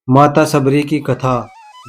माता सबरी की कथा।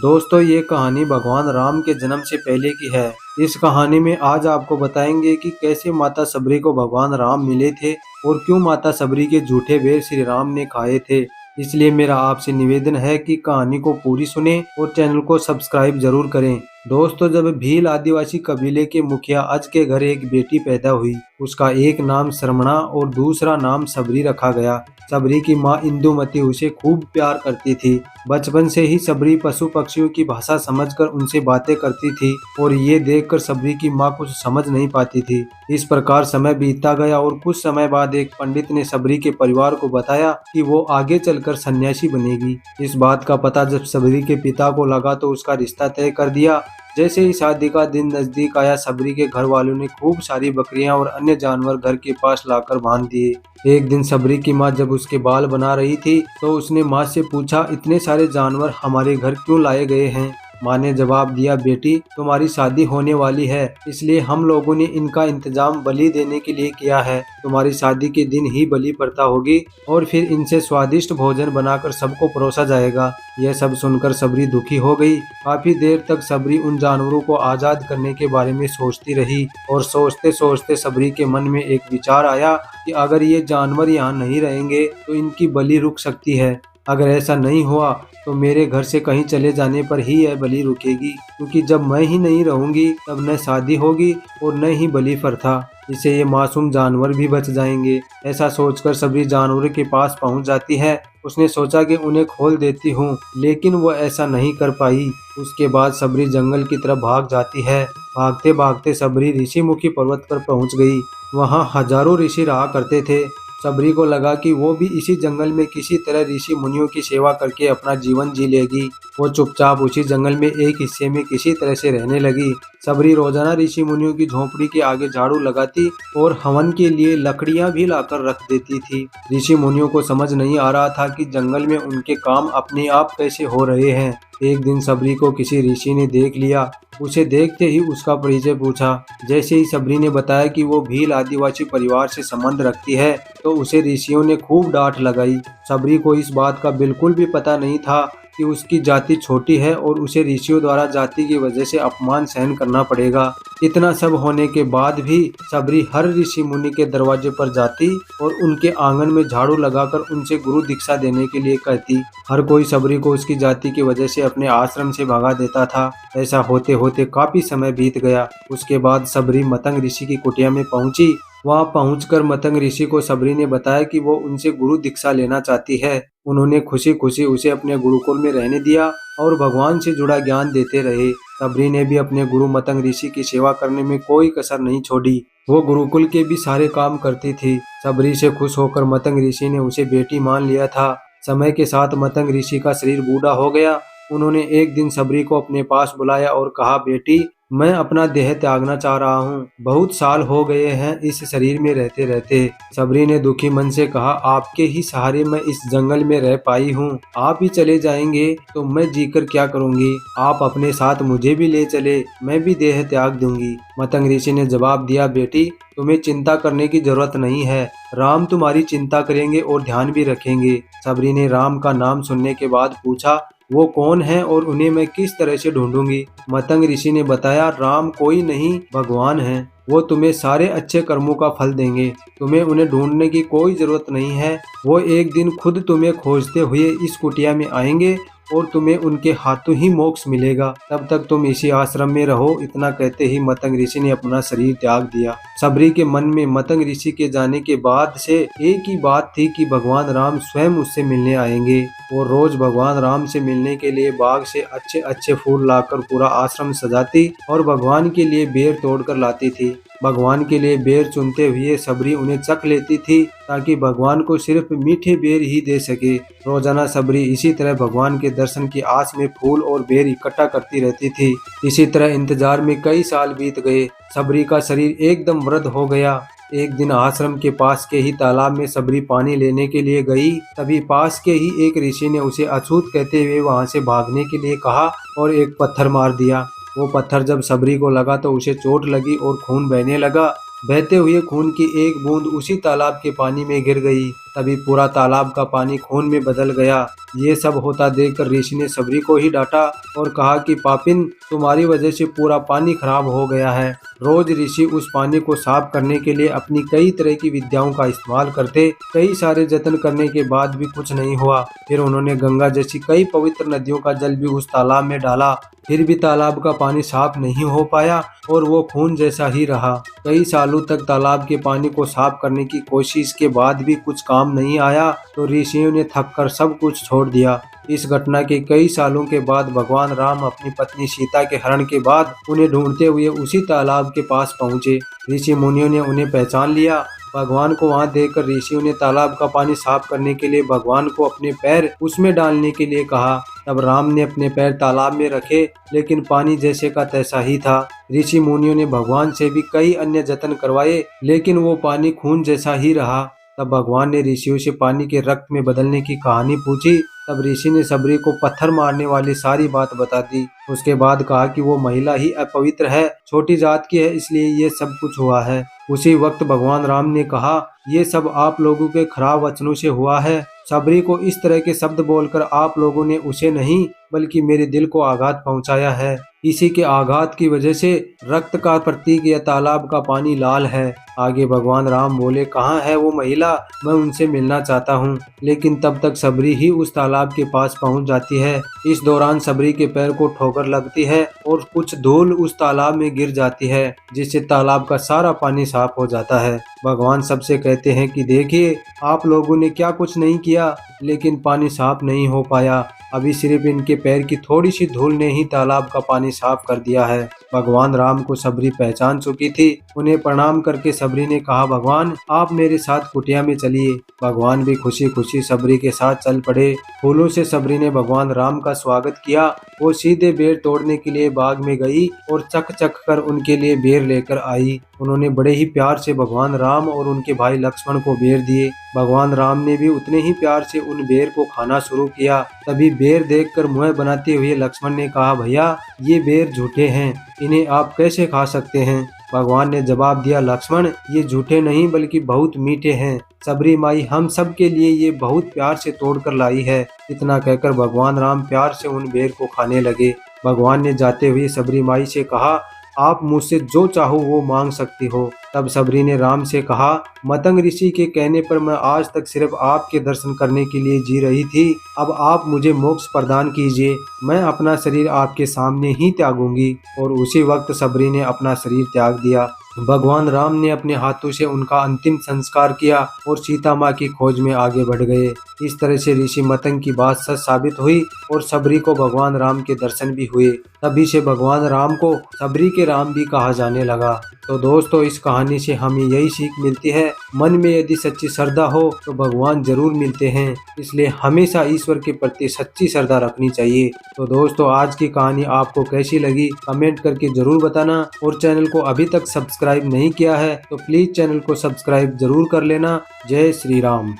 दोस्तों, ये कहानी भगवान राम के जन्म से पहले की है। इस कहानी में आज आपको बताएंगे कि कैसे माता सबरी को भगवान राम मिले थे और क्यों माता सबरी के झूठे बेर श्री राम ने खाए थे। इसलिए मेरा आपसे निवेदन है कि कहानी को पूरी सुने और चैनल को सब्सक्राइब जरूर करें। दोस्तों, जब भील आदिवासी कबीले के मुखिया अज के घर एक बेटी पैदा हुई। उसका एक नाम सरमणा और दूसरा नाम सबरी रखा गया। सबरी की माँ इंदुमती उसे खूब प्यार करती थी। बचपन से ही सबरी पशु पक्षियों की भाषा समझकर उनसे बातें करती थी और ये देखकर सबरी की माँ कुछ समझ नहीं पाती थी। इस प्रकार समय बीतता गया और कुछ समय बाद एक पंडित ने सबरी के परिवार को बताया कि वो आगे चलकर सन्यासी बनेगी। इस बात का पता जब सबरी के पिता को लगा तो उसका रिश्ता तय कर दिया। जैसे ही शादी का दिन नजदीक आया, सबरी के घर वालों ने खूब सारी बकरियां और अन्य जानवर घर के पास लाकर बांध दिए। एक दिन सबरी की माँ जब उसके बाल बना रही थी तो उसने माँ से पूछा, इतने सारे जानवर हमारे घर क्यों लाए गए हैं? माँ ने जवाब दिया, बेटी तुम्हारी शादी होने वाली है, इसलिए हम लोगों ने इनका इंतजाम बलि देने के लिए किया है। तुम्हारी शादी के दिन ही बलि प्रथा होगी और फिर इनसे स्वादिष्ट भोजन बनाकर सबको परोसा जाएगा। यह सब सुनकर सबरी दुखी हो गई। काफी देर तक सबरी उन जानवरों को आजाद करने के बारे में सोचती रही और सोचते सोचते सबरी के मन में एक विचार आया कि अगर ये जानवर यहाँ नहीं रहेंगे तो इनकी बलि रुक सकती है। अगर ऐसा नहीं हुआ तो मेरे घर से कहीं चले जाने पर ही यह बलि रुकेगी, क्योंकि जब मैं ही नहीं रहूंगी तब न शादी होगी और न ही बलि प्रथा। इससे ये मासूम जानवर भी बच जाएंगे। ऐसा सोचकर सबरी जानवरों के पास पहुंच जाती है। उसने सोचा कि उन्हें खोल देती हूँ, लेकिन वो ऐसा नहीं कर पाई। उसके बाद सबरी जंगल की तरफ भाग जाती है। भागते भागते सबरी ऋषिमुखी पर्वत पर पहुंच गई। वहाँ हजारों ऋषि रहा करते थे। सबरी को लगा कि वो भी इसी जंगल में किसी तरह ऋषि मुनियों की सेवा करके अपना जीवन जी लेगी। वो चुपचाप उसी जंगल में एक हिस्से में किसी तरह से रहने लगी। सबरी रोजाना ऋषि मुनियों की झोपड़ी के आगे झाड़ू लगाती और हवन के लिए लकड़ियां भी लाकर रख देती थी। ऋषि मुनियों को समझ नहीं आ रहा था कि जंगल में उनके काम अपने आप कैसे हो रहे हैं। एक दिन सबरी को किसी ऋषि ने देख लिया। उसे देखते ही उसका परिचय पूछा। जैसे ही सबरी ने बताया कि वो भील आदिवासी परिवार से संबंध रखती है तो उसे ऋषियों ने खूब डांट लगाई। सबरी को इस बात का बिल्कुल भी पता नहीं था कि उसकी जाति छोटी है और उसे ऋषियों द्वारा जाति की वजह से अपमान सहन करना पड़ेगा। इतना सब होने के बाद भी सबरी हर ऋषि मुनि के दरवाजे पर जाती और उनके आंगन में झाड़ू लगाकर उनसे गुरु दीक्षा देने के लिए कहती। हर कोई सबरी को उसकी जाति की वजह से अपने आश्रम से भगा देता था। ऐसा होते होते काफी समय बीत गया। उसके बाद सबरी मतंग ऋषि की कुटिया में पहुंची। वहां पहुंचकर मतंग ऋषि को सबरी ने बताया कि वो उनसे गुरु दीक्षा लेना चाहती है। उन्होंने खुशी खुशी उसे अपने गुरुकुल में रहने दिया और भगवान से जुड़ा ज्ञान देते रहे। सबरी ने भी अपने गुरु मतंग ऋषि की सेवा करने में कोई कसर नहीं छोड़ी। वो गुरुकुल के भी सारे काम करती थी। सबरी से खुश होकर मतंग ऋषि ने उसे बेटी मान लिया था। समय के साथ मतंग ऋषि का शरीर बूढ़ा हो गया। उन्होंने एक दिन सबरी को अपने पास बुलाया और कहा, बेटी मैं अपना देह त्यागना चाह रहा हूँ। बहुत साल हो गए हैं इस शरीर में रहते रहते। सबरी ने दुखी मन से कहा, आपके ही सहारे मैं इस जंगल में रह पाई हूँ। आप ही चले जाएंगे तो मैं जीकर क्या करूँगी? आप अपने साथ मुझे भी ले चले, मैं भी देह त्याग दूंगी। मतंग ऋषि ने जवाब दिया, बेटी तुम्हें चिंता करने की जरूरत नहीं है। राम तुम्हारी चिंता करेंगे और ध्यान भी रखेंगे। सबरी ने राम का नाम सुनने के बाद पूछा, वो कौन है और उन्हें मैं किस तरह से ढूंढूंगी? मतंग ऋषि ने बताया, राम कोई नहीं भगवान है। वो तुम्हें सारे अच्छे कर्मों का फल देंगे। तुम्हें उन्हें ढूंढने की कोई जरूरत नहीं है। वो एक दिन खुद तुम्हें खोजते हुए इस कुटिया में आएंगे और तुम्हें उनके हाथों ही मोक्ष मिलेगा। तब तक तुम इसी आश्रम में रहो। इतना कहते ही मतंग ऋषि ने अपना शरीर त्याग दिया। सबरी के मन में मतंग ऋषि के जाने के बाद से एक ही बात थी कि भगवान राम स्वयं उससे मिलने आएंगे। और रोज भगवान राम से मिलने के लिए बाग से अच्छे अच्छे फूल लाकर पूरा आश्रम सजाती और भगवान के लिए बेर तोड़कर लाती थी। भगवान के लिए बेर चुनते हुए सबरी उन्हें चख लेती थी ताकि भगवान को सिर्फ मीठे बेर ही दे सके। रोजाना सबरी इसी तरह भगवान के दर्शन की आस में फूल और बेर इकट्ठा करती रहती थी। इसी तरह इंतजार में कई साल बीत गए। सबरी का शरीर एकदम वृद्ध हो गया। एक दिन आश्रम के पास के ही तालाब में सबरी पानी लेने के लिए गई। तभी पास के ही एक ऋषि ने उसे अछूत कहते हुए वहां से भागने के लिए कहा और एक पत्थर मार दिया। वो पत्थर जब सबरी को लगा तो उसे चोट लगी और खून बहने लगा। बहते हुए खून की एक बूंद उसी तालाब के पानी में गिर गई। तभी पूरा तालाब का पानी खून में बदल गया। ये सब होता देखकर ऋषि ने सबरी को ही डांटा और कहा कि पापिन, तुम्हारी वजह से पूरा पानी खराब हो गया है। रोज ऋषि उस पानी को साफ करने के लिए अपनी कई तरह की विद्याओं का इस्तेमाल करते। कई सारे जतन करने के बाद भी कुछ नहीं हुआ। फिर उन्होंने गंगा जैसी कई पवित्र नदियों का जल भी उस तालाब में डाला, फिर भी तालाब का पानी साफ नहीं हो पाया और वो खून जैसा ही रहा। कई सालों तक तालाब के पानी को साफ करने की कोशिश के बाद भी कुछ काम नहीं आया तो ऋषियों ने थक कर सब कुछ छोड़ दिया। इस घटना के कई सालों के बाद भगवान राम अपनी पत्नी सीता के हरण के बाद उन्हें ढूंढते हुए उसी तालाब के पास पहुंचे। ऋषि मुनियों ने उन्हें पहचान लिया। भगवान को वहां देखकर ऋषियों ने तालाब का पानी साफ करने के लिए भगवान को अपने पैर उसमें डालने के लिए कहा। तब राम ने अपने पैर तालाब में रखे, लेकिन पानी जैसे का तैसा ही था। ऋषि मुनियों ने भगवान से भी कई अन्य जतन करवाए, लेकिन वो पानी खून जैसा ही रहा। तब भगवान ने ऋषियों से पानी के रक्त में बदलने की कहानी पूछी। तब ऋषि ने सबरी को पत्थर मारने वाली सारी बात बता दी। उसके बाद कहा कि वो महिला ही अपवित्र है, छोटी जात की है, इसलिए ये सब कुछ हुआ है। उसी वक्त भगवान राम ने कहा, ये सब आप लोगों के खराब वचनों से हुआ है। सबरी को इस तरह के शब्द बोलकर आप लोगों ने उसे नहीं बल्कि मेरे दिल को आघात पहुंचाया है। इसी के आघात की वजह से रक्त का प्रतीक यह तालाब का पानी लाल है। आगे भगवान राम बोले, कहाँ है वो महिला, मैं उनसे मिलना चाहता हूँ। लेकिन तब तक सबरी ही उस तालाब के पास पहुँच जाती है। इस दौरान सबरी के पैर को ठोकर लगती है और कुछ धूल उस तालाब में गिर जाती है, जिससे तालाब का सारा पानी साफ हो जाता है। भगवान सबसे कहते हैं कि देखिए, आप लोगों ने क्या कुछ नहीं किया, लेकिन पानी साफ नहीं हो पाया। अभी सिर्फ इनके पैर की थोड़ी सी धूल ने ही तालाब का पानी साफ कर दिया है। भगवान राम को सबरी पहचान चुकी थी। उन्हें प्रणाम करके सबरी ने कहा, भगवान आप मेरे साथ कुटिया में चलिए। भगवान भी खुशी खुशी सबरी के साथ चल पड़े। फूलों से सबरी ने भगवान राम का स्वागत किया। वो सीधे बेर तोड़ने के लिए बाग में गई और चक चक कर उनके लिए बेर लेकर आई। उन्होंने बड़े ही प्यार से भगवान राम और उनके भाई लक्ष्मण को बेर दिए। भगवान राम ने भी उतने ही प्यार से उन बेर को खाना शुरू किया। तभी बेर देखकर मुंह बनाते हुए लक्ष्मण ने कहा, भैया ये बेर झूठे हैं, इन्हें आप कैसे खा सकते हैं? भगवान ने जवाब दिया, लक्ष्मण ये झूठे नहीं बल्कि बहुत मीठे हैं। सबरी माई हम सब के लिए ये बहुत प्यार से तोड़कर लाई है। इतना कहकर भगवान राम प्यार से उन बेर को खाने लगे। भगवान ने जाते हुए सबरी माई से कहा, आप मुझसे जो चाहो वो मांग सकती हो। तब सबरी ने राम से कहा, मतंग ऋषि के कहने पर मैं आज तक सिर्फ आपके दर्शन करने के लिए जी रही थी। अब आप मुझे मोक्ष प्रदान कीजिए, मैं अपना शरीर आपके सामने ही त्यागूंगी। और उसी वक्त सबरी ने अपना शरीर त्याग दिया। भगवान राम ने अपने हाथों से उनका अंतिम संस्कार किया और सीता माँ की खोज में आगे बढ़ गए। इस तरह से ऋषि मतंग की बात सच साबित हुई और सबरी को भगवान राम के दर्शन भी हुए। तभी से भगवान राम को सबरी के राम भी कहा जाने लगा। तो दोस्तों, इस कहानी से हमें यही सीख मिलती है, मन में यदि सच्ची श्रद्धा हो तो भगवान जरूर मिलते हैं। इसलिए हमेशा ईश्वर के प्रति सच्ची श्रद्धा रखनी चाहिए। तो दोस्तों, आज की कहानी आपको कैसी लगी कमेंट करके जरूर बताना। और चैनल को अभी तक सब्सक्राइब नहीं किया है तो प्लीज चैनल को सब्सक्राइब जरूर कर लेना। जय श्री राम।